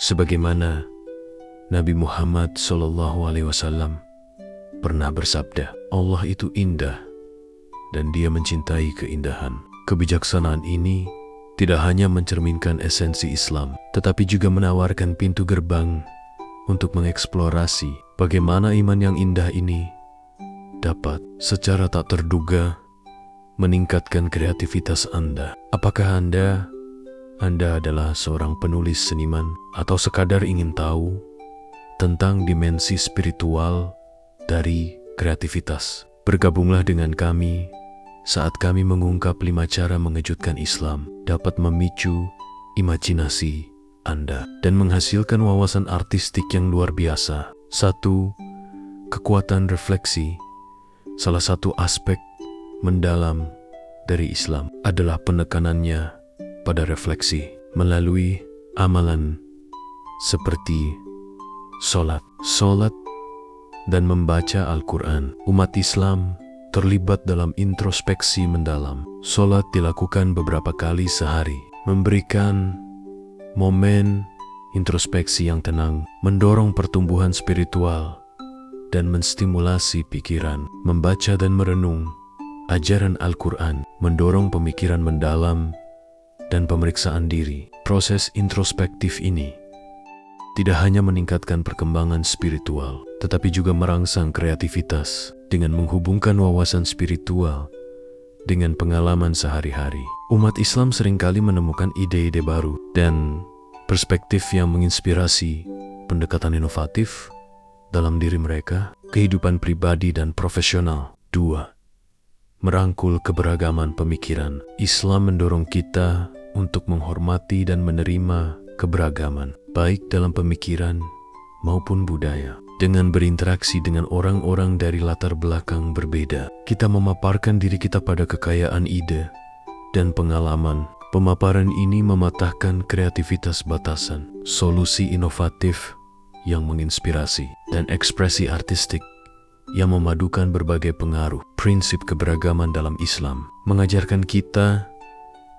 Sebagaimana Nabi Muhammad SAW pernah bersabda, Allah itu indah dan Dia mencintai keindahan. Kebijaksanaan ini tidak hanya mencerminkan esensi Islam, tetapi juga menawarkan pintu gerbang untuk mengeksplorasi bagaimana iman yang indah ini dapat secara tak terduga meningkatkan kreativitas Anda. Apakah Anda adalah seorang penulis seniman atau sekadar ingin tahu tentang dimensi spiritual dari kreativitas? Bergabunglah dengan kami saat kami mengungkap 5 cara mengejutkan Islam dapat memicu imajinasi Anda dan menghasilkan wawasan artistik yang luar biasa. 1. Kekuatan refleksi. Salah satu aspek mendalam dari Islam adalah penekanannya pada refleksi melalui amalan seperti sholat dan membaca Al-Quran. Umat Islam terlibat dalam introspeksi mendalam. Sholat dilakukan beberapa kali sehari, memberikan momen introspeksi yang tenang, mendorong pertumbuhan spiritual, dan menstimulasi pikiran. Membaca dan merenung ajaran Al-Quran mendorong pemikiran mendalam dan pemeriksaan diri. Proses introspektif ini tidak hanya meningkatkan perkembangan spiritual, tetapi juga merangsang kreativitas dengan menghubungkan wawasan spiritual dengan pengalaman sehari-hari. Umat Islam seringkali menemukan ide-ide baru dan perspektif yang menginspirasi pendekatan inovatif dalam diri mereka, kehidupan pribadi dan profesional. 2. Merangkul keberagaman pemikiran. Islam mendorong kita untuk menghormati dan menerima keberagaman, baik dalam pemikiran maupun budaya. Dengan berinteraksi dengan orang-orang dari latar belakang berbeda, kita memaparkan diri kita pada kekayaan ide dan pengalaman. Pemaparan ini mematahkan kreativitas batasan, solusi inovatif yang menginspirasi, dan ekspresi artistik yang memadukan berbagai pengaruh. Prinsip keberagaman dalam Islam mengajarkan kita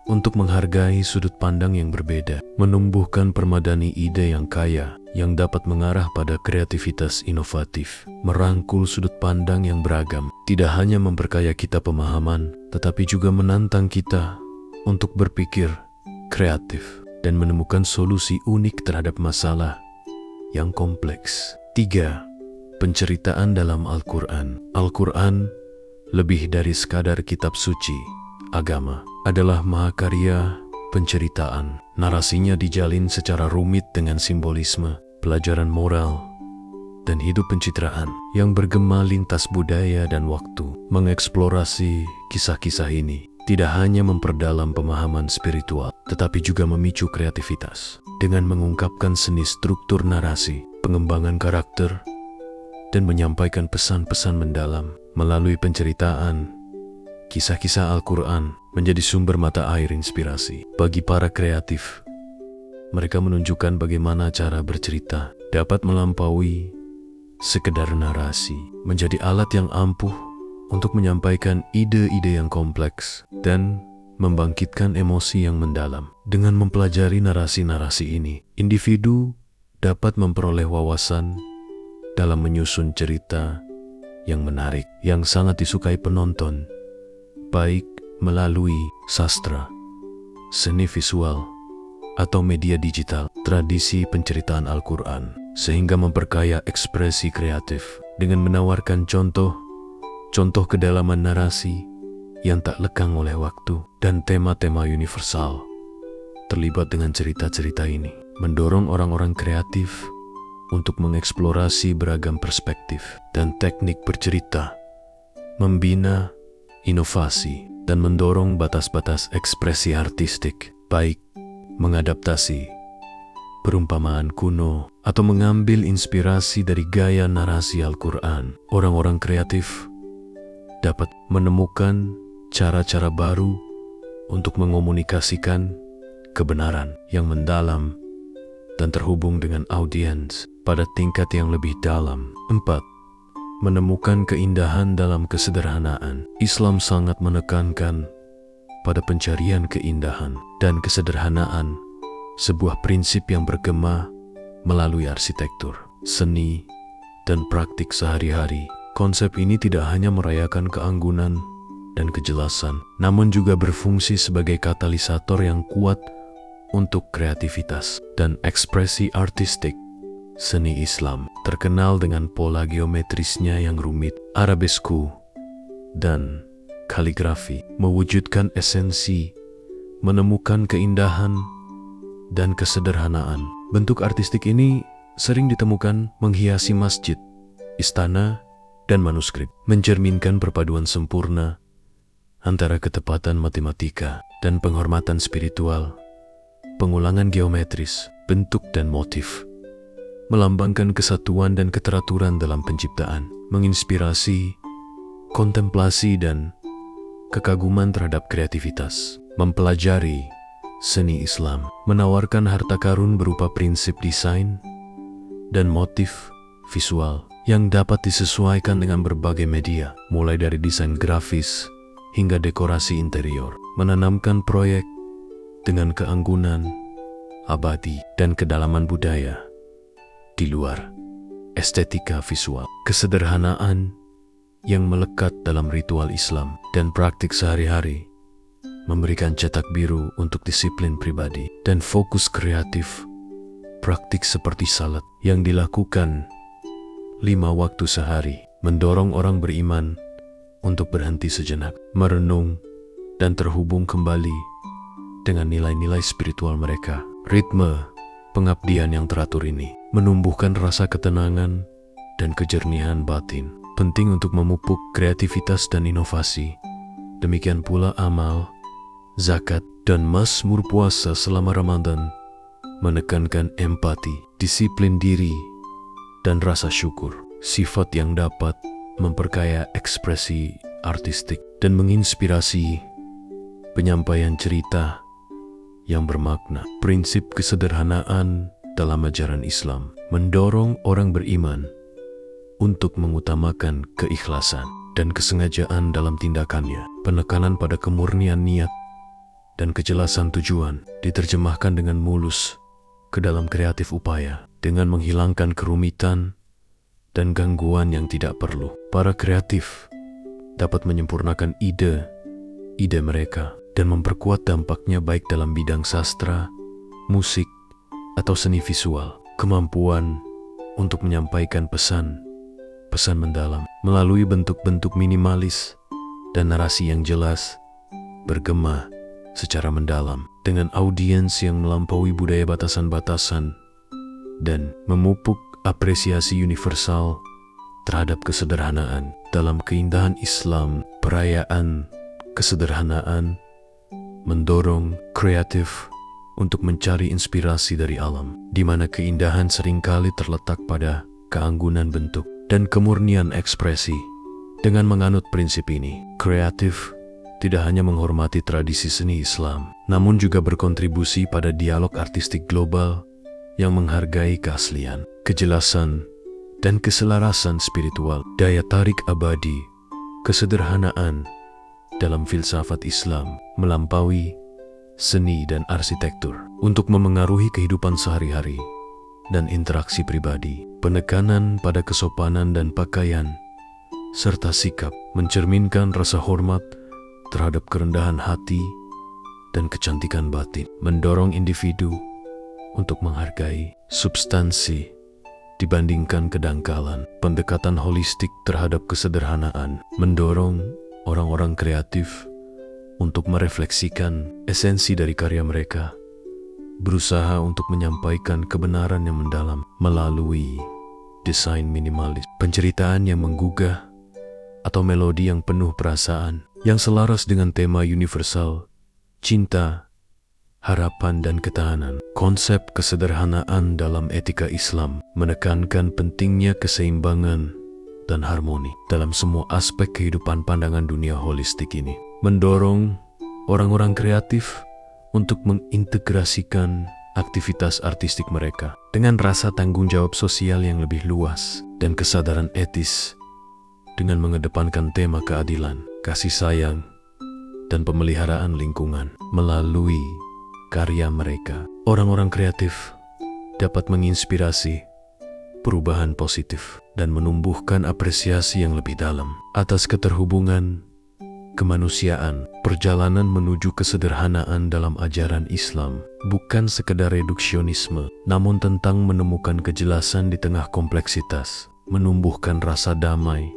untuk menghargai sudut pandang yang berbeda, menumbuhkan permadani ide yang kaya, yang dapat mengarah pada kreativitas inovatif. Merangkul sudut pandang yang beragam tidak hanya memperkaya kita pemahaman, tetapi juga menantang kita untuk berpikir kreatif dan menemukan solusi unik terhadap masalah yang kompleks. 3. Penceritaan dalam Al-Quran. Al-Quran lebih dari sekadar kitab suci agama, adalah mahakarya penceritaan. Narasinya dijalin secara rumit dengan simbolisme, pelajaran moral, dan hidup pencitraan yang bergema lintas budaya dan waktu. Mengeksplorasi kisah-kisah ini tidak hanya memperdalam pemahaman spiritual, tetapi juga memicu kreativitas dengan mengungkapkan seni struktur narasi, pengembangan karakter, dan menyampaikan pesan-pesan mendalam melalui penceritaan. Kisah-kisah Al-Quran menjadi sumber mata air inspirasi bagi para kreatif. Mereka menunjukkan bagaimana cara bercerita dapat melampaui sekedar narasi, menjadi alat yang ampuh untuk menyampaikan ide-ide yang kompleks dan membangkitkan emosi yang mendalam. Dengan mempelajari narasi-narasi ini, individu dapat memperoleh wawasan dalam menyusun cerita yang menarik, yang sangat disukai penonton, baik melalui sastra, seni visual, atau media digital. Tradisi penceritaan Al-Quran sehingga memperkaya ekspresi kreatif dengan menawarkan contoh kedalaman narasi yang tak lekang oleh waktu dan tema-tema universal terlibat dengan cerita-cerita ini, mendorong orang-orang kreatif untuk mengeksplorasi beragam perspektif dan teknik bercerita, membina inovasi, dan mendorong batas-batas ekspresi artistik, baik mengadaptasi perumpamaan kuno atau mengambil inspirasi dari gaya narasi Al-Quran. Orang-orang kreatif dapat menemukan cara-cara baru untuk mengomunikasikan kebenaran yang mendalam dan terhubung dengan audiens pada tingkat yang lebih dalam. 4. Menemukan keindahan dalam kesederhanaan. Islam sangat menekankan pada pencarian keindahan dan kesederhanaan, sebuah prinsip yang bergema melalui arsitektur, seni, dan praktik sehari-hari. Konsep ini tidak hanya merayakan keanggunan dan kejelasan, namun juga berfungsi sebagai katalisator yang kuat untuk kreativitas dan ekspresi artistik. Seni Islam terkenal dengan pola geometrisnya yang rumit, arabesku, dan kaligrafi, mewujudkan esensi, menemukan keindahan dan kesederhanaan. Bentuk artistik ini sering ditemukan menghiasi masjid, istana, dan manuskrip, mencerminkan perpaduan sempurna antara ketepatan matematika dan penghormatan spiritual. Pengulangan geometris, bentuk dan motif melambangkan kesatuan dan keteraturan dalam penciptaan, menginspirasi kontemplasi dan kekaguman terhadap kreativitas. Mempelajari seni Islam menawarkan harta karun berupa prinsip desain dan motif visual yang dapat disesuaikan dengan berbagai media, mulai dari desain grafis hingga dekorasi interior, menanamkan proyek dengan keanggunan abadi dan kedalaman budaya di luar estetika visual. Kesederhanaan yang melekat dalam ritual Islam dan praktik sehari-hari memberikan cetak biru untuk disiplin pribadi dan fokus kreatif. Praktik seperti salat yang dilakukan 5 waktu sehari mendorong orang beriman untuk berhenti sejenak, merenung, dan terhubung kembali dengan nilai-nilai spiritual mereka. Ritme pengabdian yang teratur ini menumbuhkan rasa ketenangan dan kejernihan batin, penting untuk memupuk kreativitas dan inovasi. Demikian pula amal, zakat, dan mazmur puasa selama Ramadan menekankan empati, disiplin diri, dan rasa syukur, sifat yang dapat memperkaya ekspresi artistik dan menginspirasi penyampaian cerita yang bermakna. Prinsip kesederhanaan dalam ajaran Islam mendorong orang beriman untuk mengutamakan keikhlasan dan kesengajaan dalam tindakannya. Penekanan pada kemurnian niat dan kejelasan tujuan diterjemahkan dengan mulus ke dalam kreatif upaya dengan menghilangkan kerumitan dan gangguan yang tidak perlu. Para kreatif dapat menyempurnakan ide mereka dan memperkuat dampaknya baik dalam bidang sastra, musik, atau seni visual. Kemampuan untuk menyampaikan pesan mendalam melalui bentuk-bentuk minimalis dan narasi yang jelas bergema secara mendalam dengan audiens yang melampaui budaya batasan-batasan dan memupuk apresiasi universal terhadap kesederhanaan. Dalam keindahan Islam, perayaan kesederhanaan mendorong kreatif untuk mencari inspirasi dari alam, di mana keindahan seringkali terletak pada keanggunan bentuk dan kemurnian ekspresi. Dengan menganut prinsip ini, kreatif tidak hanya menghormati tradisi seni Islam, namun juga berkontribusi pada dialog artistik global yang menghargai keaslian, kejelasan, dan keselarasan spiritual. Daya tarik abadi, kesederhanaan dalam filsafat Islam melampaui seni dan arsitektur untuk memengaruhi kehidupan sehari-hari dan interaksi pribadi. Penekanan pada kesopanan dan pakaian serta sikap mencerminkan rasa hormat terhadap kerendahan hati dan kecantikan batin, mendorong individu untuk menghargai substansi dibandingkan kedangkalan. Pendekatan holistik terhadap kesederhanaan mendorong orang-orang kreatif untuk merefleksikan esensi dari karya mereka, berusaha untuk menyampaikan kebenaran yang mendalam melalui desain minimalis, penceritaan yang menggugah, atau melodi yang penuh perasaan, yang selaras dengan tema universal, cinta, harapan, dan ketahanan. Konsep kesederhanaan dalam etika Islam menekankan pentingnya keseimbangan dan harmoni dalam semua aspek kehidupan. Pandangan dunia holistik ini mendorong orang-orang kreatif untuk mengintegrasikan aktivitas artistik mereka dengan rasa tanggung jawab sosial yang lebih luas dan kesadaran etis, dengan mengedepankan tema keadilan, kasih sayang, dan pemeliharaan lingkungan. Melalui karya mereka, orang-orang kreatif dapat menginspirasi perubahan positif dan menumbuhkan apresiasi yang lebih dalam atas keterhubungan kemanusiaan. Perjalanan menuju kesederhanaan dalam ajaran Islam bukan sekedar reduksionisme, namun tentang menemukan kejelasan di tengah kompleksitas, menumbuhkan rasa damai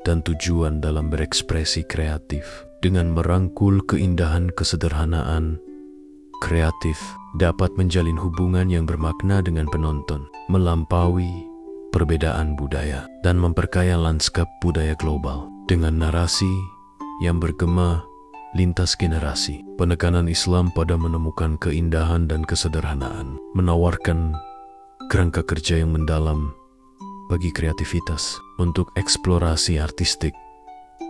dan tujuan dalam berekspresi kreatif. Dengan merangkul keindahan kesederhanaan, kreatif dapat menjalin hubungan yang bermakna dengan penonton, melampaui perbedaan budaya, dan memperkaya lanskap budaya global dengan narasi yang bergema lintas generasi. Penekanan Islam pada menemukan keindahan dan kesederhanaan menawarkan kerangka kerja yang mendalam bagi kreativitas untuk eksplorasi artistik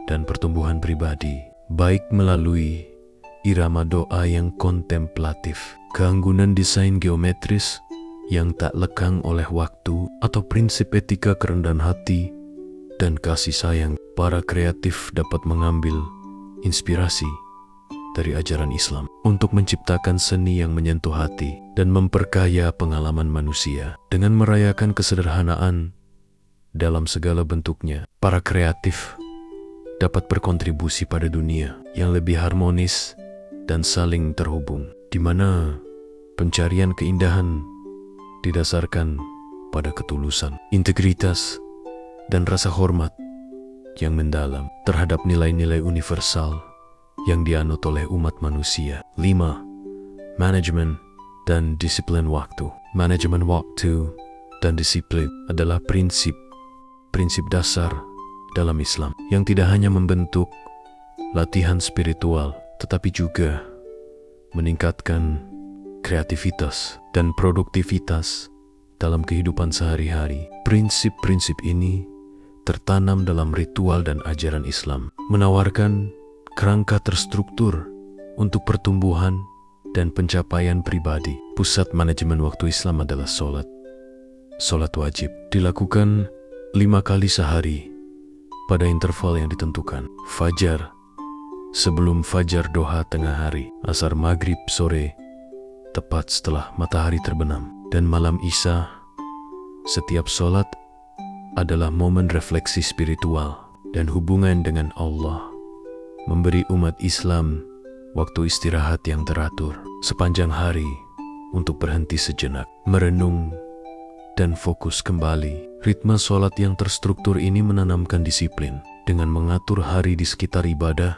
dan pertumbuhan pribadi, baik melalui irama doa yang kontemplatif, keanggunan desain geometris yang tak lekang oleh waktu, atau prinsip etika kerendahan hati dan kasih sayang. Para kreatif dapat mengambil inspirasi dari ajaran Islam untuk menciptakan seni yang menyentuh hati dan memperkaya pengalaman manusia. Dengan merayakan kesederhanaan dalam segala bentuknya, para kreatif dapat berkontribusi pada dunia yang lebih harmonis dan saling terhubung, di mana pencarian keindahan didasarkan pada ketulusan, integritas, dan rasa hormat yang mendalam terhadap nilai-nilai universal yang dianut oleh umat manusia. 5. Manajemen dan disiplin waktu. Manajemen waktu dan disiplin adalah prinsip dasar dalam Islam yang tidak hanya membentuk latihan spiritual, tetapi juga meningkatkan kreativitas dan produktivitas dalam kehidupan sehari-hari. Prinsip-prinsip ini tertanam dalam ritual dan ajaran Islam, menawarkan kerangka terstruktur untuk pertumbuhan dan pencapaian pribadi. Pusat manajemen waktu Islam adalah sholat. Sholat wajib dilakukan 5 kali sehari pada interval yang ditentukan. Fajar, sebelum fajar doha tengah hari, asar maghrib sore, tepat setelah matahari terbenam, dan malam isya. Setiap sholat adalah momen refleksi spiritual dan hubungan dengan Allah, memberi umat Islam waktu istirahat yang teratur sepanjang hari untuk berhenti sejenak, merenung, dan fokus kembali. Ritme sholat yang terstruktur ini menanamkan disiplin dengan mengatur hari di sekitar ibadah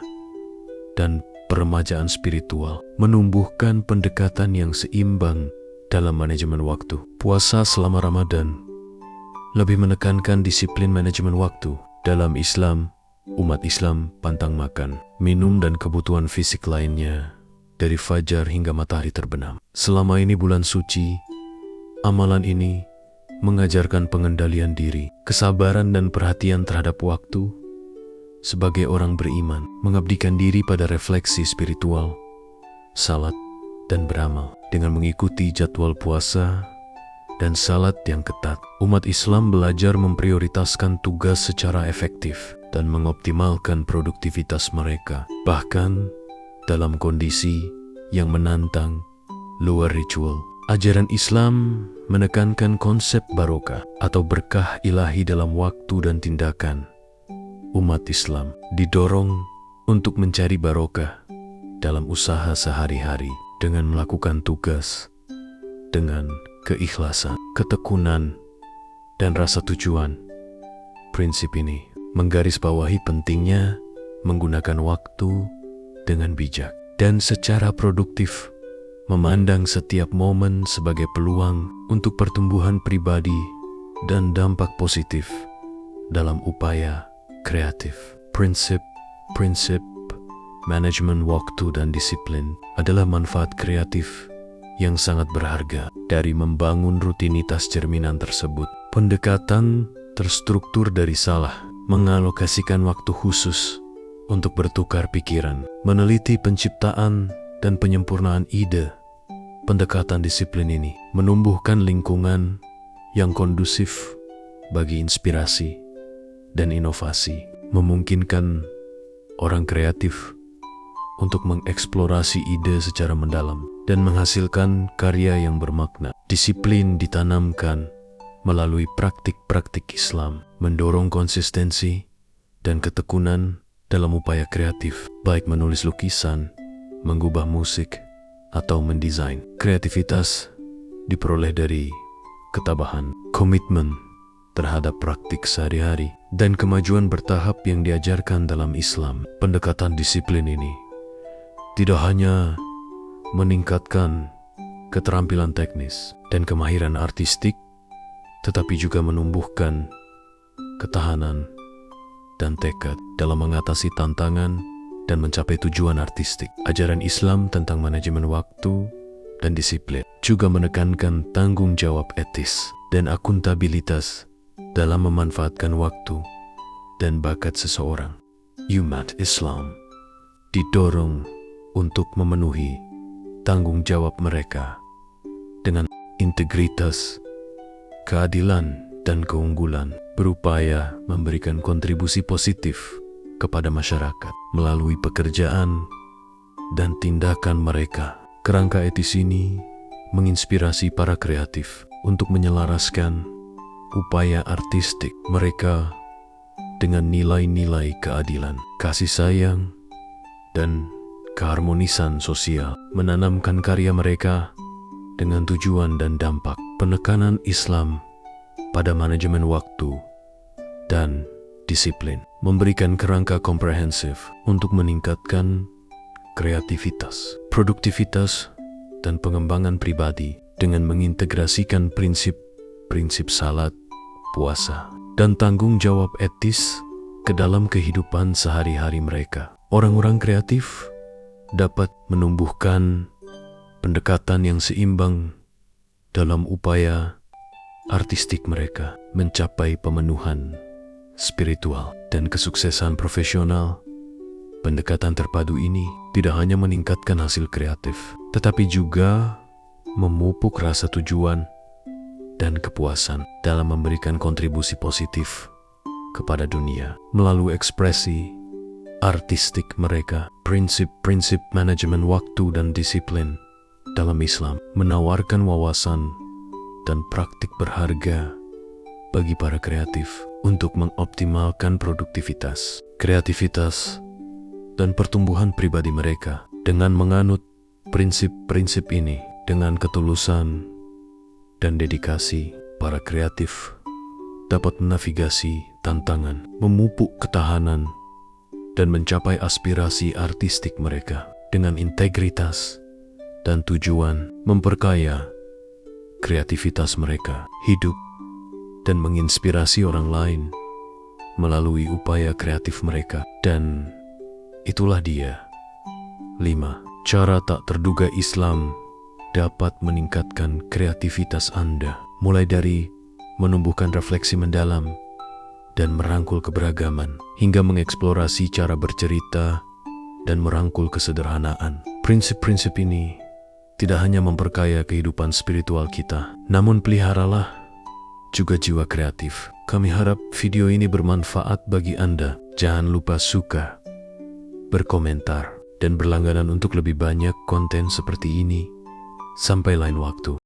dan peremajaan spiritual, menumbuhkan pendekatan yang seimbang dalam manajemen waktu. Puasa selama Ramadan lebih menekankan disiplin manajemen waktu. Dalam Islam, umat Islam pantang makan, minum, dan kebutuhan fisik lainnya dari fajar hingga matahari terbenam. Selama ini bulan suci, amalan ini mengajarkan pengendalian diri, kesabaran, dan perhatian terhadap waktu. Sebagai orang beriman, mengabdikan diri pada refleksi spiritual, salat, dan beramal. Dengan mengikuti jadwal puasa dan salat yang ketat, umat Islam belajar memprioritaskan tugas secara efektif dan mengoptimalkan produktivitas mereka, bahkan dalam kondisi yang menantang luar ritual. Ajaran Islam menekankan konsep barokah atau berkah ilahi dalam waktu dan tindakan. Umat Islam didorong untuk mencari barokah dalam usaha sehari-hari dengan melakukan tugas dengan keikhlasan, ketekunan, dan rasa tujuan. Prinsip ini menggarisbawahi pentingnya menggunakan waktu dengan bijak dan secara produktif, memandang setiap momen sebagai peluang untuk pertumbuhan pribadi dan dampak positif dalam upaya kreatif. Prinsip manajemen waktu dan disiplin adalah manfaat kreatif yang sangat berharga dari membangun rutinitas cerminan tersebut. Pendekatan terstruktur dari salah, mengalokasikan waktu khusus untuk bertukar pikiran, meneliti penciptaan dan penyempurnaan ide. Pendekatan disiplin ini menumbuhkan lingkungan yang kondusif bagi inspirasi dan inovasi, memungkinkan orang kreatif untuk mengeksplorasi ide secara mendalam dan menghasilkan karya yang bermakna. Disiplin ditanamkan melalui praktik-praktik Islam, mendorong konsistensi dan ketekunan dalam upaya kreatif, baik menulis lukisan, mengubah musik, atau mendesain. Kreativitas diperoleh dari ketabahan, komitmen terhadap praktik sehari-hari, dan kemajuan bertahap yang diajarkan dalam Islam. Pendekatan disiplin ini tidak hanya meningkatkan keterampilan teknis dan kemahiran artistik, tetapi juga menumbuhkan ketahanan dan tekad dalam mengatasi tantangan dan mencapai tujuan artistik. Ajaran Islam tentang manajemen waktu dan disiplin juga menekankan tanggung jawab etis dan akuntabilitas dalam memanfaatkan waktu dan bakat seseorang. Umat Islam didorong untuk memenuhi tanggung jawab mereka dengan integritas, keadilan, dan keunggulan, berupaya memberikan kontribusi positif kepada masyarakat melalui pekerjaan dan tindakan mereka. Kerangka etis ini menginspirasi para kreatif untuk menyelaraskan upaya artistik mereka dengan nilai-nilai keadilan, kasih sayang, dan keharmonisan sosial, menanamkan karya mereka dengan tujuan dan dampak. Penekanan Islam pada manajemen waktu dan disiplin memberikan kerangka komprehensif untuk meningkatkan kreativitas, produktivitas, dan pengembangan pribadi dengan mengintegrasikan prinsip-prinsip salat, puasa, dan tanggung jawab etis ke dalam kehidupan sehari-hari mereka. Orang-orang kreatif dapat menumbuhkan pendekatan yang seimbang dalam upaya artistik mereka mencapai pemenuhan spiritual dan kesuksesan profesional. Pendekatan terpadu ini tidak hanya meningkatkan hasil kreatif, tetapi juga memupuk rasa tujuan dan kepuasan dalam memberikan kontribusi positif kepada dunia melalui ekspresi artistik mereka. Prinsip-prinsip manajemen waktu dan disiplin dalam Islam menawarkan wawasan dan praktik berharga bagi para kreatif untuk mengoptimalkan produktivitas, kreativitas, dan pertumbuhan pribadi mereka. Dengan menganut prinsip-prinsip ini dengan ketulusan dan dedikasi, para kreatif dapat menavigasi tantangan, memupuk ketahanan, dan mencapai aspirasi artistik mereka dengan integritas dan tujuan memperkaya kreativitas mereka, hidup, dan menginspirasi orang lain melalui upaya kreatif mereka. Dan itulah dia 5. Cara tak terduga Islam dapat meningkatkan kreativitas Anda, mulai dari menumbuhkan refleksi mendalam dan merangkul keberagaman, hingga mengeksplorasi cara bercerita dan merangkul kesederhanaan. Prinsip-prinsip ini tidak hanya memperkaya kehidupan spiritual kita, namun peliharalah juga jiwa kreatif. Kami harap video ini bermanfaat bagi Anda. Jangan lupa suka, berkomentar, dan berlangganan untuk lebih banyak konten seperti ini. Sampai lain waktu.